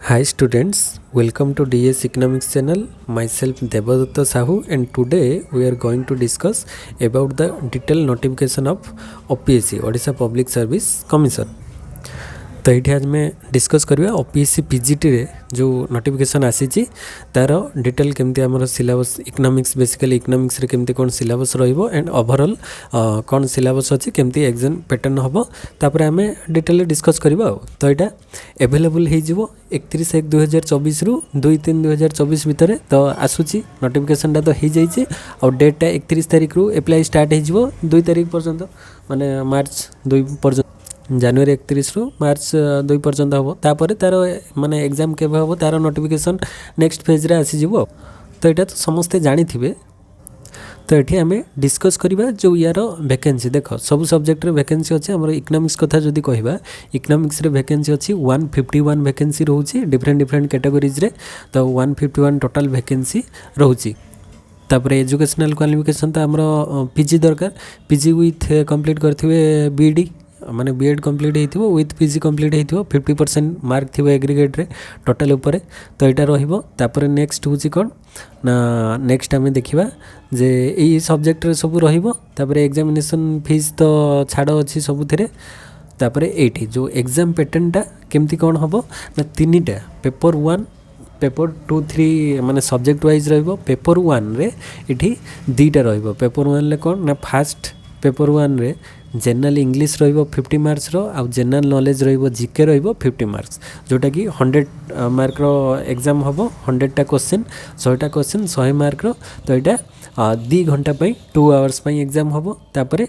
Hi students, welcome to DS Economics channel. Myself Devadatta Sahu, and today we are going to discuss about the detailed notification of OPSC Odisha Public Service Commission. तो ये आज मैं discuss करवा OPSC PGT रे जो notification आसी तार detail केमती आमर सिलेबस इकोनॉमिक्स बेसिकली इकोनॉमिक्स रे केमती कौन सिलेबस रहिबो एंड ओवरऑल कौन सिलेबस अच्छी केमती एग्जाम पैटर्न हम तापर आम डिटेल डिस्कस करवा। तो यहाँ एभेलेबल हो 31/1/2024 रु 2/3/2024 भितर तो आसूची नोटिफिकेशन तो हो जाइए और डेटा 31 तारिख रु एप्लाई स्टार्ट हो 2 तारिख पर्यंत माने मार्च 2 पर्यंत जनवरी 31 रु मार्च 2 पर्यंत हम तापर तार माने एग्जाम केबे हम तार नोटिफिकेशन नेक्स्ट फेज रे आसी जीवो। तो यहाँ तो समस्ते जानी थे। तो ये आम डिस्कस करवा जो यार वैकेंसी देख सब सब्जेक्ट रे वैकेंसी अच्छे आम इकोनॉमिक्स कथा जदि कहवा इकोनॉमिक्स रे वैकेंसी अच्छी 151 वैकेंसी रोचे डिफरेंट कैटेगोरीज रे। तो 151 टोटल वैकेंसी रोचे। तापर एजुकेशनल क्वालिफिकेशन तो आमर पीजी दरकार पीजी विथ कंप्लीट करथिबे बीडी माने बीएड कंप्लीट होइथिबो विथ पीजी कंप्लीट होइथिबो 50% मार्क थिबो एग्रीगेट रे टोटल ऊपर। तो यहाँ रहिबो। तापर नेक्स्ट होची कोन ना नेक्स्ट आम देखिबा जे एई सब्जेक्ट रे सब रहिबो। तापर एग्जामिनेशन फीस तो छाड़ अछि सबुथिरे। तापर एठी जो एग्जाम पैटर्नटा केमती कोन हबो ना तीनटा पेपर 1 पेपर 2 3 माने सब्जेक्ट वाइज रहिबो। पेपर 1 रे एठी दीटा रहिबो। पेपर 1 ले कोन ना फास्ट पेपर 1 रे जनरल इंग्लिश रहिबो 50 मार्क्स रो आ जनरल नॉलेज रहिबो जीके रहिबो 50 मार्क्स जोटा कि 100 मार्क रो एग्जाम हबो 100टा क्वेश्चन 100टा क्वेश्चन 100 मार्क रो। तो यहाँ 2 घंटा 2 आवर्स एग्जाम हबो। तापर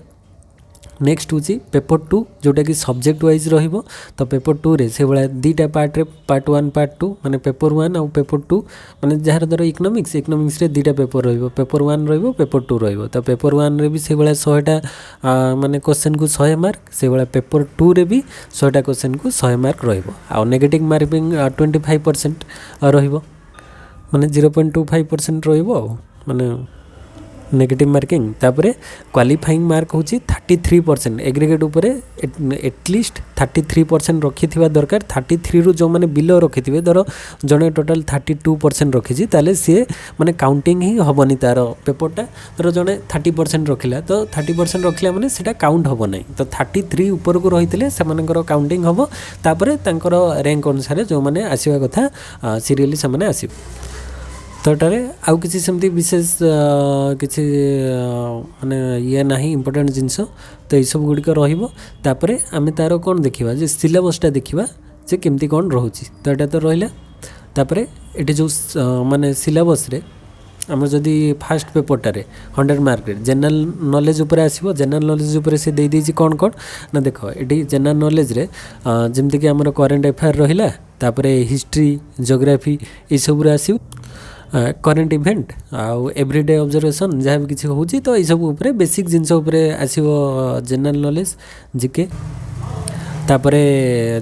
नेक्स्ट हूँ पेपर 2 जोटा कि सब्जेक्ट वाइज रहिबो। तो पेपर 2 रे से भाया दीटा पार्ट रे पार्ट 1 पार्ट 2 माने पेपर 1 और पेपर 2 माने जार द्वारा इकोनॉमिक्स रे दीटा पेपर रहिबो पेपर 1 रहिबो पेपर 2 रहिबो। तो पेपर 1 रे भी से भाया 100टा माने क्वेश्चन को 100 मार्क से भाया पेपर 2 रे भी 100टा क्वेश्चन को 100 मार्क रहिबो आ नेगेटिव मार्किंग 25% रहिबो माने 0.25% रहिबो माने नेगेटिव मार्किंग। तापर क्वालिफाइंग मार्क हूँ 33% एग्रीगेट उपरे एटलिस्ट 33% रखी दरकार 33 रु जो मैंने बिलो रखी थे धर जड़े टोटाल 32% रखी ताले सी माने काउंटिंग ही हेनी तार पेपरटा धर जड़े 30% रखिला तो 30% रखिला माने सेटा काउंट हम ना। तो 33 ऊपर को रही से काउंटिंग हम तापर तांकर रैंक अनुसार जो मैंने आसवा कथा सीरियली से मैंने आस। तो आउ किसी सेमती विशेष किसी माने ये ना इम्पोर्टेंट जिनस तो ये सब गुड़िक रहीपर आम तार कौन देखा जे सिलेबसटा देखा जे केमती कौन रोचे। तो यहाँ तो रहा तापर ये जो माने सिलेबस रे आम जदि फास्ट पेपरटारे 100 मार्क जनरल नॉलेज उपर आसो जनरल नॉलेज उपर से दे देछि कौन कौन ना देख ये जनरल नॉलेज रे जमती कि आमर करेन्ट अफेयर रहिला तापर हिस्ट्री जियोग्राफी ये सब आसो करेन्ट इवेंट आउ एवरीडे ऑब्जर्वेशन जहाँ भी किसी होची तो ये सब ऊपर बेसिक जिनस ऊपर आसो जनरल नॉलेज जीके। तापर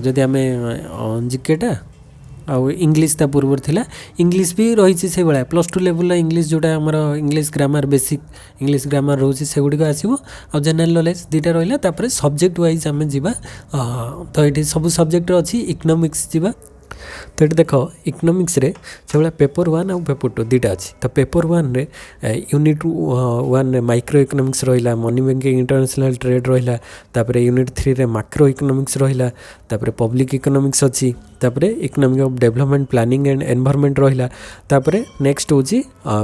जदि आम जीकेटा आउ इंग्लिश ता पूर्व थिला इंग्लिश भी रही से भाया +2 लेवल इंग्लिश जोटा आमर English grammar basic English grammar रोचे से गुड़िक आसो आ जनरल नॉलेज दीटा रहा। तापर सब्जेक्ट वाइज आम जीवा तो ये सब सब्जेक्ट अच्छी इकोनॉमिक्स जीवा। तो ये देख इकोनॉमिक्स रे से भाया पेपर 1 और पेपर 2 दीटा अच्छी। तो पेपर 1 रे यूनिट 1 रे माइक्रो इकोनॉमिक्स रहा मनी बैंकिंग इंटरनेशनल ट्रेड रहा तापर यूनिट 3 रे मैक्रो इकोनॉमिक्स रहा तापर पब्लिक इकोनॉमिक्स अच्छी तापर economic of development planning and environment रहा। तापर नेक्स्ट हूँ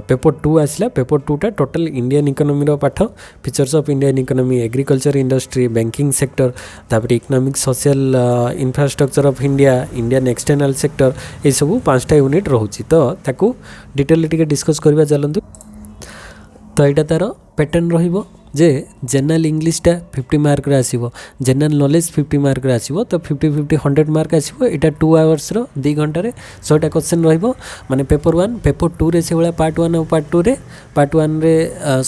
पेपर 2 आसला पेपर 2टा टोटल इंडियन इकोनॉमी रो पाठ features of Indian economy agriculture industry banking sector तापर economic social infrastructure of India Indian external sector ये सब 5टा यूनिट रोचे। तो ताकू डिटेल टिके डिस्कस करवा चलतु। तो यहाँ तार पैटर्न रहिबो जे जनरल इंग्लिशटा 50 मार्क आसो जनरल नॉलेज 50 मार्क आसो। तो 50 100 मार्क आसो यहाँ 2 आवर्स 2 घंटे 100टा क्वेश्चन रहिबो माने पेपर 1 पेपर 2 रे से भाया पार्ट 1 और पार्ट 2 रे पार्ट 1 रे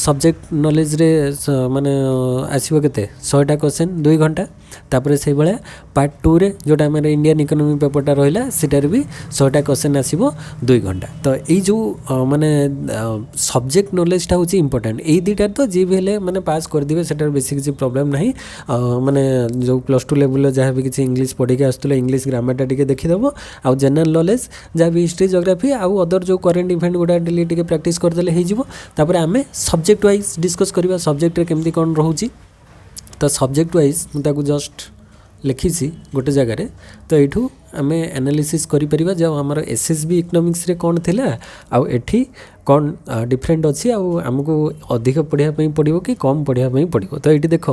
सब्जेक्ट नॉलेज रे माने आसो केते 100टा क्वेश्चन 2 घंटा तापर से भाया पार्ट 2 रे जोटा आम इंडियन इकोनॉमी पेपरटा रहा सेटार भी 100टा क्वेश्चन आसो 2 घंटा। तो यही जो माने सब्जेक्ट नॉलेजटा हूँ इंपोर्टेंट यही दुटा तो जी भी हेले माने पास करदे सेटार बेसी किसी प्रॉब्लम नहीं। माने जो +2 लेवल जहाँ भी किसी इंग्लिश पढ़ी आसुला इंग्लिश ग्रामरटा टिके देखीदेव आउ जनरल नॉलेज जहाँ भी हिस्ट्री जोग्राफी आउ अदर जो करेन्ट इवेंट गुड़ा डेली टिके प्रैक्टिस करदे हो। आम सब्जेक्ट वाइज डिस्कस करवा सब्जेक्ट केमती कौन रोचे। तो सब्जेक्ट वाइज मुझे जस्ट लिखी गोटे जगार तो यू आम एनालिसिस करिपरिबा जब आमर एसएसबी इकोनॉमिक्स रे कौन थिला आउ एठी कौन डिफरेंट अच्छी आमको अधिक पढ़ाई पड़ो कि कम पढ़ाई पड़ो। तो ये देख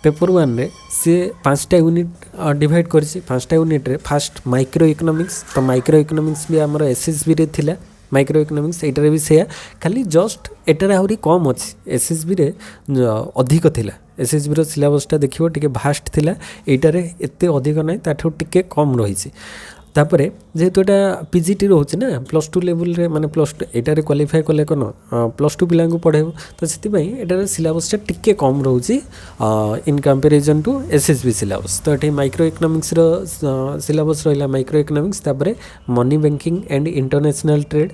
पेपर 1 रे सी 5टा यूनिट डिवाइड कर 5टा यूनिट रे फास्ट माइक्रो इकोनॉमिक्स। तो माइक्रो इकोनॉमिक्स भी आमर एसएसबी रे थिला माइक्रो इकोनॉमिक्स एटारे भी से खाली जस्ट एटारे आहरी कम अच्छी एसएसबी रे अधिक थिला एसएसबी रो सिलेबसटा देखिबो टिके भास्ट थिला एटारे एते अधिक नै ताठो टिके कम रहिछि। तापरे जेहेतु एटा पीजीटी रोचे ना +2 लेवल रे माने +2 एटारे क्वालिफाई कले कोन +2 पिला को पढ़ाइबो तो सेति पई एटारे सिलेबसटा टिके कम रोची in comparison to SSB syllabus. तो एठी माइक्रो इकोनॉमिक्स रो सिलेबस रहिला माइक्रो इकोनॉमिक्स तापरे money banking and international trade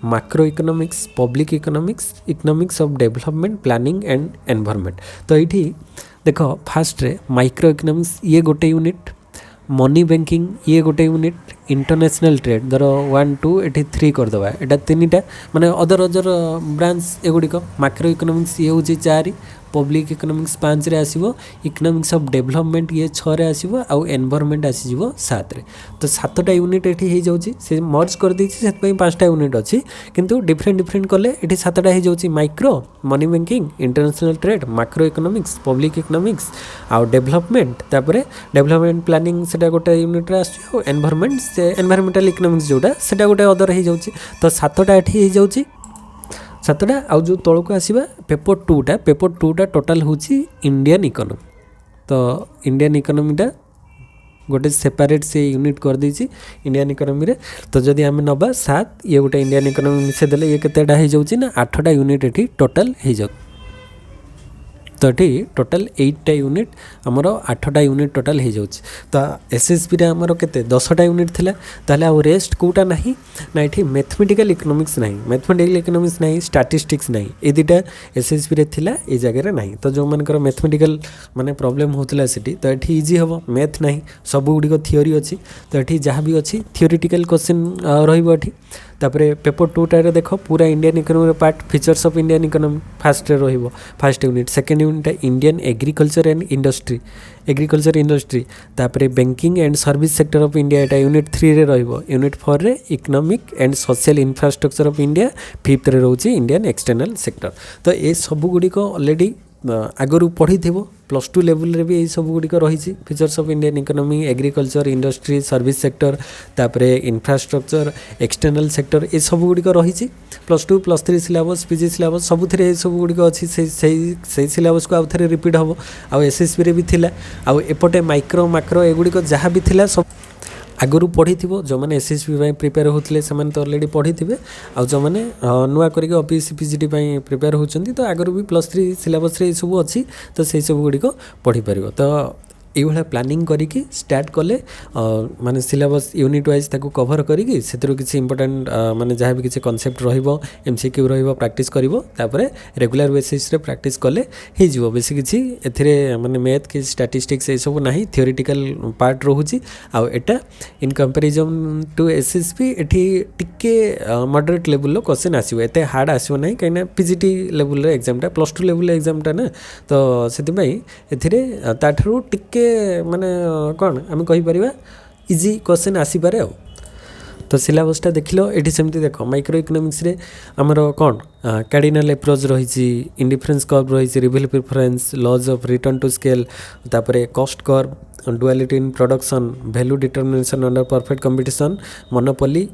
macro economics public economics economics of development planning and environment. तो ये देख फास्ट रे माइक्रो इकोनॉमिक्स ये गोटे यूनिट मनी बैंकिंग ये गोटे यूनिट इंटरनेशनल ट्रेड धर 1 2 ये 3 करदे एटा 3टा माने अदर अदर ब्रांच एगुड़िक मैक्रो इकोनॉमिक्स ये हूँ 4 पब्लिक इकोनॉमिक्स 5 रे आसीबो इकोनॉमिक्स ऑफ डेवलपमेंट ये 6 रे आसीबो आउ एनवायरनमेंट आसीबो 7 रे। तो 7टा यूनिट एठी हे जाउची से मर्ज कर दैछि सेत पई 5टा यूनिट अछि किंतु डिफरेंट डिफरेंट कले एठी 7टा हे जाउची micro money banking international trade macro economics public economics आउ डेवलपमेंट तापरे डेवलपमेंट प्लानिंग सेटा गोटे यूनिट रे आसी एनवायरनमेंट से एनवायरमेंटल इकोनॉमिक्स जोटा सेटा गोटे अदर हे जाउची। तो 7टा एठी हे जाउची 7टा आउ जो तौक आसवा पेपर 2टा टोटाल हूँ इंडियन इकोनॉमी। तो इंडियन इकोनॉमीटा गोटे सेपरेट से यूनिट कर देछि इंडियन इकोनॉमी रे। तो जदि आम नबा 7 ये गोटे इंडियन इकोनॉमी मिसे देले ये केतेटा हे जाउची ना 8टा यूनिट एठी टोटाल हे जाउ। तो ये टोटाल 8टा यूनिट आमर 8टा यूनिट टोटाल हो जाउछि। तो एसएसबी रे आमर केते 10टा यूनिट थिला ताले आ रेस्ट कोटा नाही ना एठी मैथमेटिकल इकोनॉमिक्स नाही मैथमेटिकल इकोनॉमिक्स नाही स्टैटिस्टिक्स नाही ए दुटा एसएसबी रे थिला ए जगह रे नाही। तो जो मानकर मैथमेटिकल माने प्रॉब्लम होतला सेठी तो एठी इजी हबो मैथ नाही सब गुडी को थ्योरी अछि। तो एठी जहाँ भी अछि थ्योरेटिकल क्वेश्चन रहिबो एठी। तापरे पेपर 2टा रे देखो पूरा Indian economy part features of Indian economy first रे रहिबो first unit second unit Indian agriculture and industry agriculture industry तापरे banking and service sector of India एटा यूनिट 3 रे रहिबो यूनिट 4 रे economic and social infrastructure of India 5th रे रहउची Indian external sector. तो ए सब गुडी को ऑलरेडी आगरू पढ़ी थिबो +2 लेवल रे भी ये सब गुडी को रही features of Indian economy agriculture industry service sector तापरे इंफ्रास्ट्रक्चर एक्सटर्नल सेक्टर ये सब गुडी को रही +2 +3 सिलेबस पीजी सिलेबस सब थे सब गुडी को अच्छी से सिलेबस को आउ थे रिपीट हम आउ एसएसबी रे भी थिला आउ एपटे माइक्रो मैक्रो एगुडी को जहाँ भी थिला सब आगरू पढ़ी थी जो मैंने एसएसबी प्रिपेयर होते से तो ऑलरेडी पढ़ी थे आउ जो मैंने नुआ करके ओपीएससी पीजीटी प्रिपेयर होती तो आगरू भी +3 सिलेबस रे सब अच्छी तो से सब गुड़ी को पढ़ी पार। तो ये प्लानिंग करिकी स्टार्ट कले माने सिलेबस यूनिट वाइज ताको कवर करिकी सेतरो किसी इंपोर्टेंट माने जहाँ भी किसी कॉन्सेप्ट रहिबो एमसीक्यू रहिबो प्रैक्टिस करिवो तापरे रेगुलर बेसिस रे प्रैक्टिस कले हे जिवो बेसी किसी एथिरे माने मैथ कि स्टैटिस्टिक्स ए सब नाही थियोरेटिकल पार्ट रहुची आउ एटा इन कंपैरिजन टू एसएसबी एठी टिके मॉडरेट लेवल लो क्वेश्चन आसीबो एते हार्ड आसीबो नाही काइना पीजीटी लेवल रे एग्जाम टा +2 लेवल एग्जाम टा ना तो सेति पई एथिरे ताठरू टिके माने कौन आम कहीपर इजी क्वेश्चन आसीपे आ। तो सिलेबसटा देखिल ये सेमती देख माइक्रो इकोनॉमिक्स रे आमर कौन कार्डिनल एप्रोच रही इंडिफरेंस कर्व रही reveal preference laws of return to scale तापरे cost curve duality in production value determination under perfect competition monopoly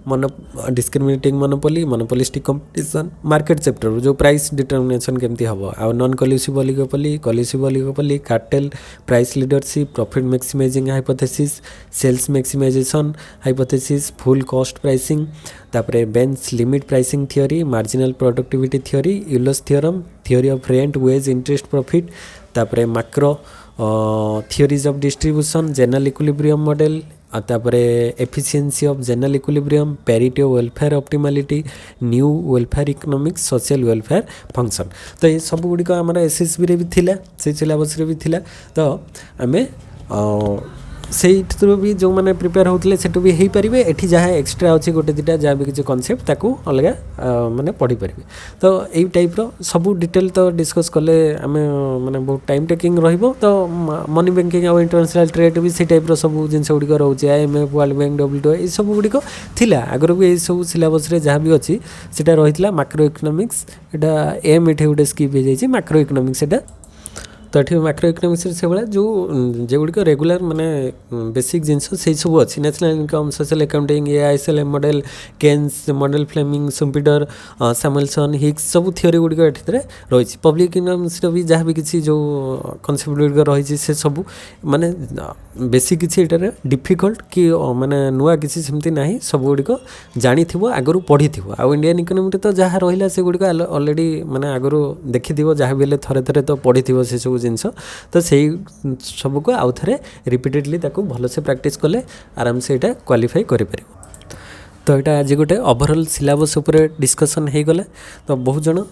discriminating monopolistic competition market chapter जो प्राइस डिटर्मिनेशन केमती हम आ non collusive oligopoly cartel price leadership profit maximising hypothesis sales maximisation hypothesis full cost pricing तापरे bench limit pricing theory marginal productivity theory Euler's theorem theory of rent wage interest profit तापरे macro theories of distribution general equilibrium model तापर efficiency of general equilibrium parity of welfare optimality new welfare economics social welfare function तो ये सब गुड़िक आम SSB रे भी थिला से सिलेबस रे भी थिला तो आमे से भी जो मैंने प्रिपेयर होते से भी हो पारे एठी जहाँ एक्सट्रा अच्छी गोटे दुटा जहाँ भी किसी कनसेप्ट ताकू अलग माने पढ़ी पारे तो यही टाइप सब डिटेल तो डिस्कस कले आम माने बहुत टाइम टेकिंग रहिबो तो मनी बैंकिंग और इंटरनेशनल ट्रेड भी से टाइप सब जिनस गुड़िक रोचे IMF वर्ल्ड बैंक WTO ये सब गुड़िक थिला आगर भी सब सिलेबस रे जहाँ भी अच्छी सेटा रही मैक्रो इकोनॉमिक्स एटा एम एठी गोटे स्किप हो जाइए मैक्रो इकोनॉमिक्स एटा तो ये मैक्रो इकोनॉमिक्स से भाया जो गुड़िक रेगुलर माने बेसिक जिनस से सब अच्छी national income social accounting AISLM model Keynes model Fleming Schumpeter Samuelson Hicks सब थियोरी गुड़िक ये रही पब्लिक इकोनॉमिक्स भी जहाँ भी किसी जो कनसेप्ट गुड़िक रही से सब माने बेसिक किसी ये डिफिकल्ट कि माने नुआ किसी सेमती ना सब गुड़िक जानी आगु पढ़ी आउ इंडियन इकोनॉमी तो जहाँ रहा से गुड़िक ऑलरेडी माने आगु देखी जहाँ भी थे थे तो पढ़ी से सब जिनस तो से सबको आउ थे रिपीटेडली भलसे प्रैक्टिस कले आराम से यहाँ क्वालिफाई करें तो यहाँ आज गोटे ओवरऑल सिलेबस उपर डिस्कसन हो गला तो बहुत जन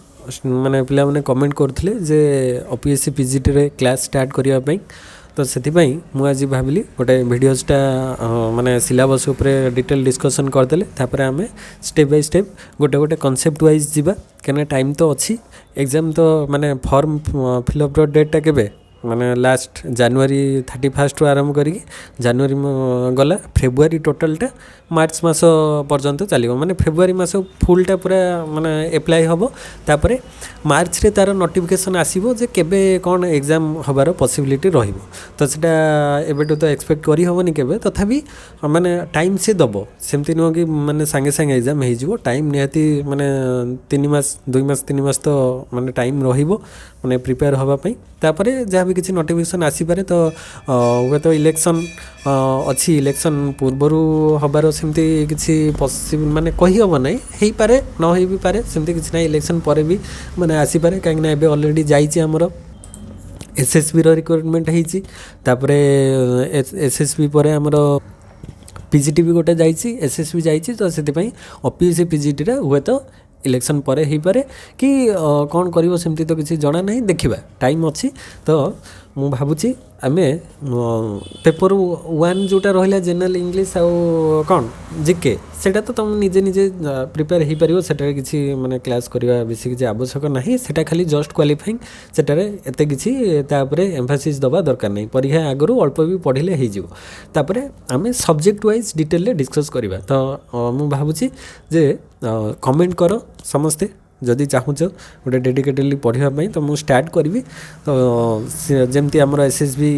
माने पिला माने कमेंट करथिले जे OPSC PGT रे क्लास स्टार्ट करिया पई तो से मु आज भाविली गोटे भिडियोसटा माने सिलेबस उपरे डिटेल डिस्कसन करदेले तापर आमे स्टेप बाय स्टेप गोटे गोटे कॉन्सेप्ट वाइज जीवा कहना टाइम तो अच्छी एग्जाम तो माने फॉर्म फिलअप डेटा केबे माने लास्ट जनवरी 31 आरंभ करी जनवरी गला फेब्रुआरी टोटालटा मार्च मास पर्यंत चलो माने फेब्रुआरी मास फुलटा पूरा माने एप्लाई हम तापर मार्च रे तार नोटिफिकेशन आसीबो जे केबे कौन एग्जाम हबार पॉसिबिलिटी रहिबो तो सेटा एबेटो तो एक्सपेक्ट करी होबनी केबे तथापि माने टाइम से दबो सेमती नुह कि माने संगे संगे एग्जाम हो जिवो टाइम निहाती माने 3 मास 2 मास 3 मास तो माने टाइम रहिबो माने प्रिपेयर हबा पई तापर जहाँ भी किसी नोटिफिकेशन आसीपारे तो हुए तो इलेक्शन अच्छी इलेक्शन पूर्वर हबार सेमती किसी पॉसिबल माने कही हम ना हो पारे न हो भी पारे सेमती किसी ना इलेक्शन पर भी माने आसीपारे कहीं ना ऑलरेडी जाइए आमर एसएसबी रिक्रुटमेंट होती एसएसबी पर आमर पीजीटी भी गोटे जाइए एसएसबी जाइए तो से OPSC PGT रे हुए तो इलेक्शन पर हो पारे कि कौन कर सेमती तो किसी जना नहीं देखा टाइम अच्छी तो मु भावुची आमे पेपर 1 जोटा रहा जनरल इंग्लीश आउ कौन जीके सेटा तो तुम निजे निजे प्रिपेयर हो पार से किसी माने क्लास करवा बेसी किसी आवश्यक ना सेटा खाली जस्ट क्वालिफाइंग सेटारे एते किसी तापरे एम्फासिस दबा दरकार नहीं परीक्षा आगु अल्प भी पढ़ले हो आमे सब्जेक्ट वाइज डिटेल डिस्कस करवा तो मु भावुची जे कमेंट करो समस्ते जदि चाहूच गोटे डेडिकेटेडली पढ़ाई तो मुझे स्टार्ट करी तो जमती आमर एसएसबी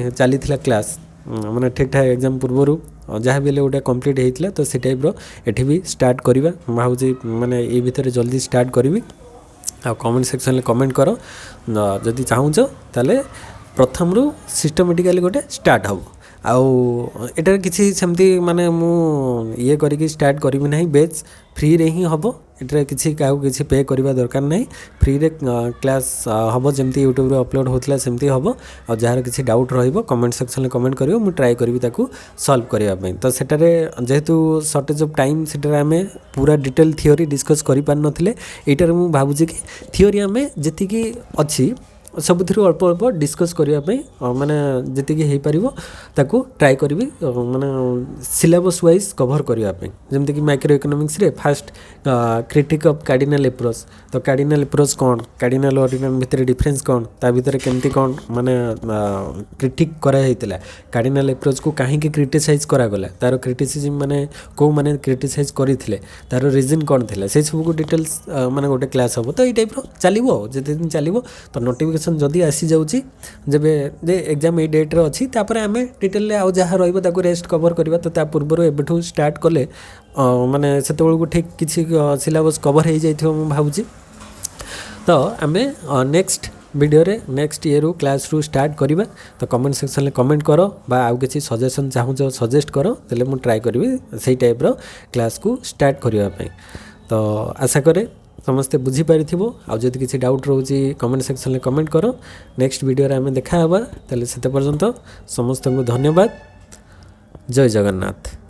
चली क्लास माने ठीक ठाक एग्जाम पूर्वर जहाँ भी गोटे कंप्लीट होता तो से टाइप एठी भी स्टार्ट करवा भावी माने ये भितर जल्दी स्टार्ट करी आ कमेंट सेक्शन में कमेंट करो जदि चाहूच ताले प्रथम रु सिस्टमेटिकली गोटे स्टार्ट हम आउ एटार किसी सेमती माने मु ये करके स्टार्ट करी ना बेच फ्री रे ही हम एटार किसी क्या किसी पे करवा दरकार नहीं फ्री रे क्लास हम जमती यूट्यूब रे अपलोड होता सेमती हम और जार किसी डाउट रहिबो कमेंट सेक्शन में कमेंट करियो मु ट्राई करी ताकू सॉल्व करिया पई तो सेटारे जेहेतु शॉर्टेज ऑफ टाइम सेटारे आमे पूरा डिटेल थियोरी डिस्कस करि पार नथिले एटार मु भाबुची कि थियोरी आमे जति की अछि सबुथ अल्प अल्प डिस्कस करने माने जी हो पार ताकू ट्राए करी माने सिलेबस वाइज कवर करने जमती कि माइक्रो इकोनॉमिक्स रे fast critic of cardinal approach तो कार्डिनल एप्रोच कौन कार्डिनल ऑर्डिनल भितर डिफरेंस कौन ता भितर केमती कौन माने क्रिटिक कराइला कार्डिनल एप्रोच को कहीं क्रिटिसाइज करागला तार क्रिटिसिजम माने को माने क्रिटिसाइज करथिले तार रीजन कौन थिला से सब को डिटेल्स माने गोटे क्लास हम तो ये टाइप चलो जिते दिन चलो तो नोटिफिकेशन जदि आसी जाउची जबे जे एग्जाम ए डेट रे अछि तापर आमे डिटेल आउ जहाँ रहिबो ताको रेस्ट कवर करबा तो ता पूर्व एबेठू स्टार्ट कले माने सेतेबेल को ठीक किछि सिलेबस कवर हो जाइथिबो मु भाबुची तो आमे नेक्स्ट वीडियो रे नेक्स्ट ईयर रू क्लास रू स्टार्ट करबा तो कमेंट सेक्शन में कमेंट करो बा आउ किछि सजेशन चाहू सजेस्ट करो तले मु ट्राई करबी सेही टाइप रो क्लास को स्टार्ट करबा पई तो आशा करे समस्ते बुझी पारिथिबो आ जदि किसी डाउट रोची कमेंट सेक्शन में कमेंट करो नेक्स्ट वीडियो रे आमे देखा हबा तले सेते पर्यंत समस्त को धन्यवाद जय जगन्नाथ।